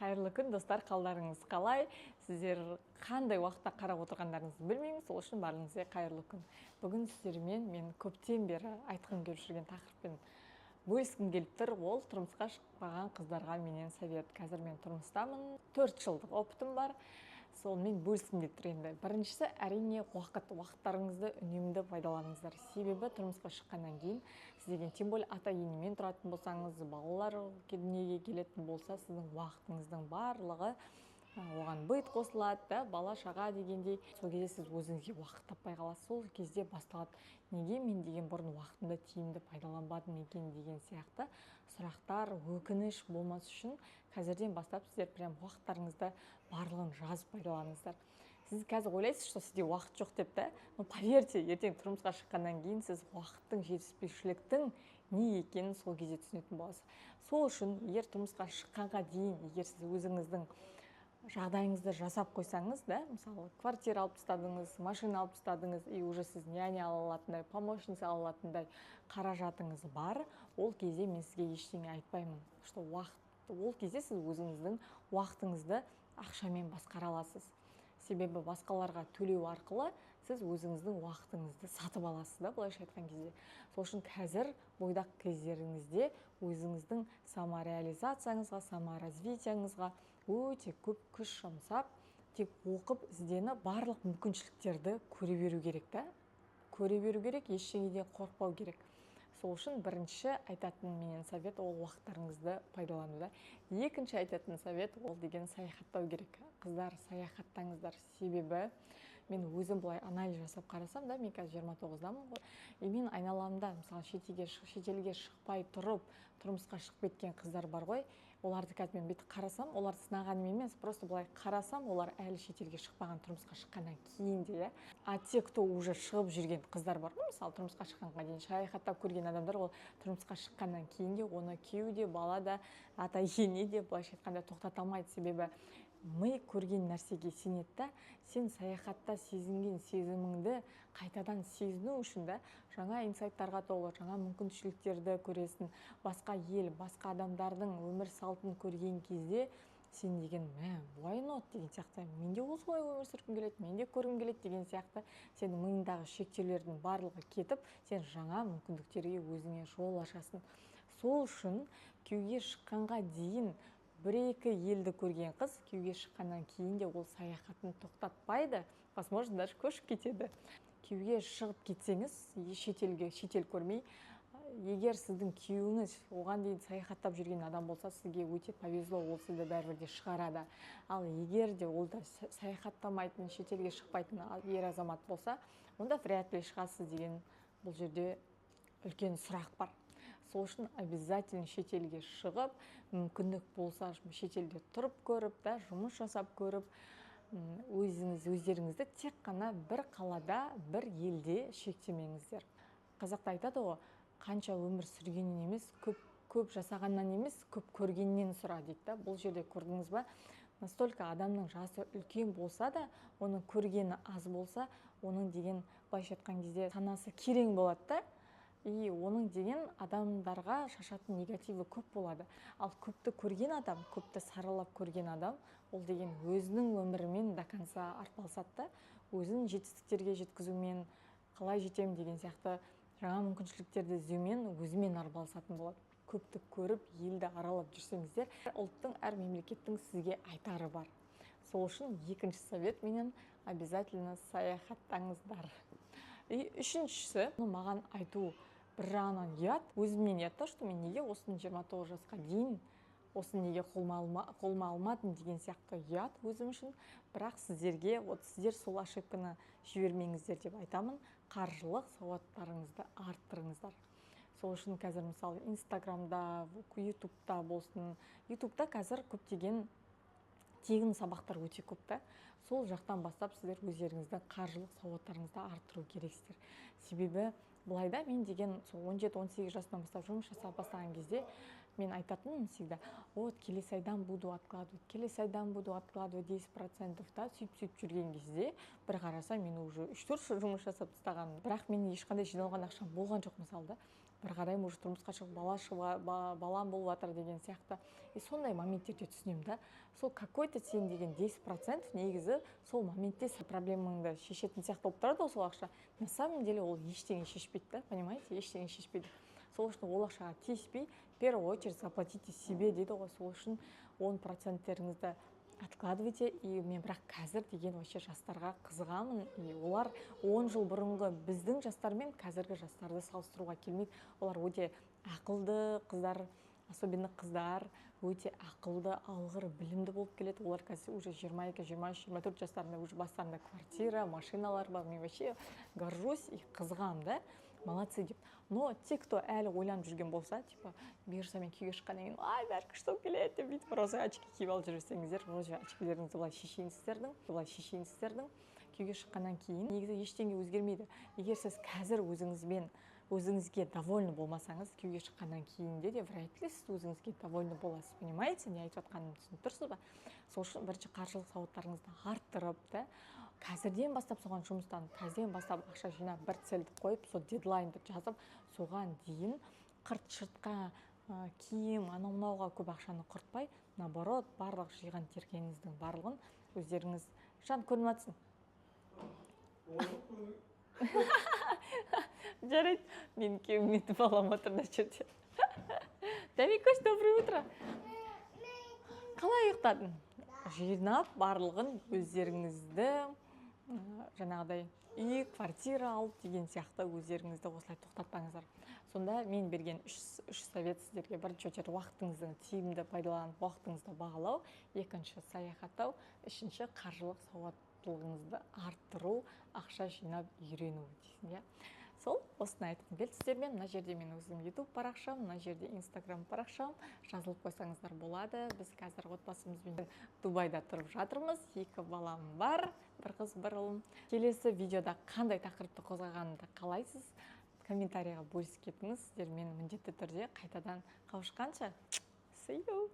Қайырлы күн, достар, қалдарыңыз қалай? Сіздер қандай уақытта қарап отырғандарыңызды білмеймін, сол үшін барлығыңызға қайырлы күн. Бүгін сіздермен мен көптен бері айтқым келіп жүрген тақырыппен бөліскім келіп тұр. Ол тұрмысқа шықпаған қыздарға менен совет. Қазір мен тұрмыстамын, 4 жылдық опытым бар. Сонымен бөліскім келіп тұр енді. Біріншісі, әрине, уақыттарыңызды үнемді пайдаланыңыздар. Себебі тұрмысқа шыққаннан кейін сіздерге, тем более ата-енемен тұратын болсаңыз, балалар дүниеге келетін болса, сіздің уақытыңыздың барлығы оған быт қосылады, да, бала шаға дегендей. Сол кезде сіз өзіңізге уақыт таппай қаласыз. Сол кезде басталады, неге мен деген бұрын уақытымды тиімді пайдаланбадым екен деген сияқты сұрақтар, өкініш болмас үшін қазірден бастап сіздер прям уақыттарыңызды барлығын жазып пайдаланыңыздар. Сіз қазір ойлайсыз, что сізде уақыт жоқ деп, та? Но поверьте, ертең тұрмысқа шыққаннан кейін сіз уақыттың жетіспеушіліктің не екенін сол кезде түсінетін боласыз. Сол үшін, егер тұрмысқа шыққанға дейін, егер сіз өзіңіздің жағдайыңызды жасап қойсаңыз, да, мысалы, квартира алып тастадыңыз, машина алып тастадыңыз, и уже сіз няня ала алатындай, помощница ала алатындай қаражатыңыз бар, ол кезде мен сізге ештеңе айтпаймын, что ол кезде сіз өзіңіздің уақытыңызды ақшамен басқара аласыз. Себебі басқаларға төлеу арқылы сіз өзіңіздің уақытыңызды сатып аласыз, да, былайша айтқан кезде. Сол үшін қазір бойдақ кездеріңізде өзіңіздің самореализацияңызға, саморазвитияңызға өте көп күш жұмсап, тек оқып, ізденіп, барлық мүмкіншіліктерді көре беру керек, та? Көре беру керек, ештеңеден қорықпау керек. Сол үшін бірінші айтатын менен совет ол уақыттарыңызды пайдалануда. Екінші айтатын совет ол деген саяхаттау керек. Қыздар, саяхаттаңыздар. Себебі мен өзім былай анализ жасап қарасам, да, мен қазір 29-дамын ғой. И мен айналамда, мысалы, шетелге шықпай тұрып, тұрмысқа шығып кеткен қыздар бар ғой. Оларды қазір мен бүйтіп қарасам, оларды сынағаным емес, просто былай қарасам, олар әлі шетелге шықпаған, тұрмысқа шыққаннан кейін де, иә. А те, кто уже шығып жүрген қыздар бар ғой, мысалы, тұрмысқа шыққанға дейін саяхаттап көрген адамдар, ол тұрмысқа шыққаннан кейін де оны күйеу де, бала да, ата-ене де былайша айтқанда тоқтата алмайды. Себебі ми көрген нәрсеге сенеді, да, сен саяхатта сезінген сезіміңді қайтадан сезіну үшін, да, жаңа инсайттарға толы, жаңа мүмкіншіліктерді көресің, басқа ел, басқа адамдардың өмір салтын көрген кезде сен деген, why not деген сияқты, менде осылай өмір сүргім келеді, менде көргім келеді деген сияқты, сен миыңдағы шектеулердің барлығы кетіп, сен жаңа мүмкіндіктерге өзіңе жол ашасың. Сол үшін күйеуге шыққанға дейін бір-екі елді көрген қыз күйеуге шыққаннан кейін де ол саяхатын тоқтатпайды, возможно, даже көшіп кетеді. Күйеуге шығып кетсеңіз, шетел көрмей, егер сіздің күйеуіңіз оған дейін саяхаттап жүрген адам болса, сізге өте повезло, ол сізді бәрібір де шығарады. Ал егер де ол да саяхаттамайтын, шетелге шықпайтын ер азамат болса, онда вряд ли шығасыз деген бұл жерде үлкен сұрақ бар. Сол үшін обязательно шетелге шығып, мүмкіндік болса шетелде тұрып көріп, да, жұмыс жасап көріп, өздеріңізді тек қана бір қалада, бір елде шектемеңіздер. Қазақта айтады ғой, қанша өмір сүргеннен емес, көп жасағаннан емес, көп көргеннен сұра дейді, да. Бұл жерде көрдіңіз ба? Настолько адамның жасы үлкен болса да, оның көргені аз болса, оның деген былайша айтқан кезде санасы керең болады, да. И оның деген адамдарға шашатын негативі көп болады. Ал көпті көрген адам, көпті саралап көрген адам, ол деген өзінің өмірімен до конца арпалысады, өзін жетістіктерге жеткізумен, қалай жетемін деген сияқты жаңа мүмкіншіліктерді іздеумен өзімен арпалысатын болады. Көпті көріп, елді аралап жүрсеңіздер, ұлттың, әр мемлекеттің сізге айтары бар. Сол үшін екінші совет менен обязательно саяхаттаңыздар. И үшіншісі, маған айту бір жағынан ұят, өзімнен ұят, что мен неге осыны 29 жасқа дейін осыны неге қолыма алмадым деген сияқты ұят өзім үшін. Бірақ сіздерге, сіздер сол ошибканы жібермеңіздер деп айтамын. Қаржылық сауаттарыңызды арттырыңыздар. Сол үшін қазір мысалы Инстаграмда, ютубта болсын, ютубта қазір көптеген тегін сабақтар өте көп, та. Сол жақтан бастап сіздер өздеріңізді қаржылық сауаттарыңызды арттыру керексіздер. Себебі былайда мен деген 17-18 жасынан бастап жұмыс жасап бастаған кезде мен айтатынмын всегда, келесі айдан буду откладывать, 10%, да, сөйтіп жүрген кезде бір қараса мен уже 3-4 жыл жұмыс жасап тастаған. Бірақ мен ешқандай жиналған ақшам болған жоқ, мысалы, да. бір қараймын уже тұрмысқа шығып балам болып жатыр деген сияқты. Сондай моменттерде түсінемін да, сол какой-то сен деген 10% негізі сол моментте сен проблемаңды шешетін сияқты болып тұрады ғой сол ақша. На самом деле ол ештеңе шешпейді да, понимаете, ештеңе шешпейді. Сол үшін ол ақшаға тиіспей, в первую очередь заплатите себе дейді ғой. Сол үшін 10%-теріңізді откладывайте. И мен бірақ қазір деген вообще жастарға қызығамын. И олар 10 жыл бұрынғы біздің жастармен қазіргі жастарды салыстыруға келмейді. Олар өте ақылды қыздар, особенно қыздар, өте ақылды, алғыр, білімді болып келеді. Олар қазір уже 22, 23, 24 жастарында уже бастарында квартира, машиналар бар. Мен вообще горжусь и қызығамын да. Молодцы деп. Но те, кто әлі ойланып жүрген болса, типа, бұйырса мен күйеуге шыққаннан кейін, ай, бәрі күшті болып келеді деп бүйтіп роза очки киіп алып жүрсеңіздер, роза очкилеріңізді былай шешейін күйеуге шыққаннан кейін негізі ештеңе өзгермейді. Егер сіз қазір өзіңізге довольны болмасаңыз, күйеуге шыққаннан кейін де вряд ли сіз өзіңізге довольны боласыз, понимаете, не айтып жатқанымды түсініп тұрсыз ба? Сол үшін бірінші қаржылық сауаттарыңызды арттырып, да, қазірден бастап соған жұмыстанып, қазірден бастап ақша жинап, бір цельді қойып, сол дедлайнды жазып, соған дейін қырт-шыртқа киім, анау-мынауға көп ақшаны құртпай, наоборот, барлық жиған тергеніңіздің барлығын өздеріңіз жан көрініп жатсын. Жарайды, мен күйеуім етіп балам отыр да жерде. Давикош, доброе утро. Қалай ұйықтадың? Жинап барлығын өздеріңізді жаңағыдай үй, квартира алып деген сияқты өздеріңізді осылай тоқтатпаңыздар. Сонда мен берген үш совет сіздерге: бірінші очередь уақытыңызды тиімді пайдаланып, уақытыңызды бағалау, екінші саяхаттау, үшінші қаржылық сауаттылығыңызды арттыру, ақша жинап үйрену дейсің, иә. Сол, осыны айтқым келді сіздермен. Мына жерде мен өзім YouTube парақшам, мына жерде Instagram парақшам, жазылып қойсаңыздар болады. Біз қазір отбасымызбен Дубайда тұрып жатырмыз. 2 балам бар, бір қыз, бір ұлым. Келесі видеода қандай тақырыпты қозғағанымды қалайсыз? Комментарийға бөлісіп кетіңіз. Сіздермен міндетті түрде қайтадан қауышқанша. See you!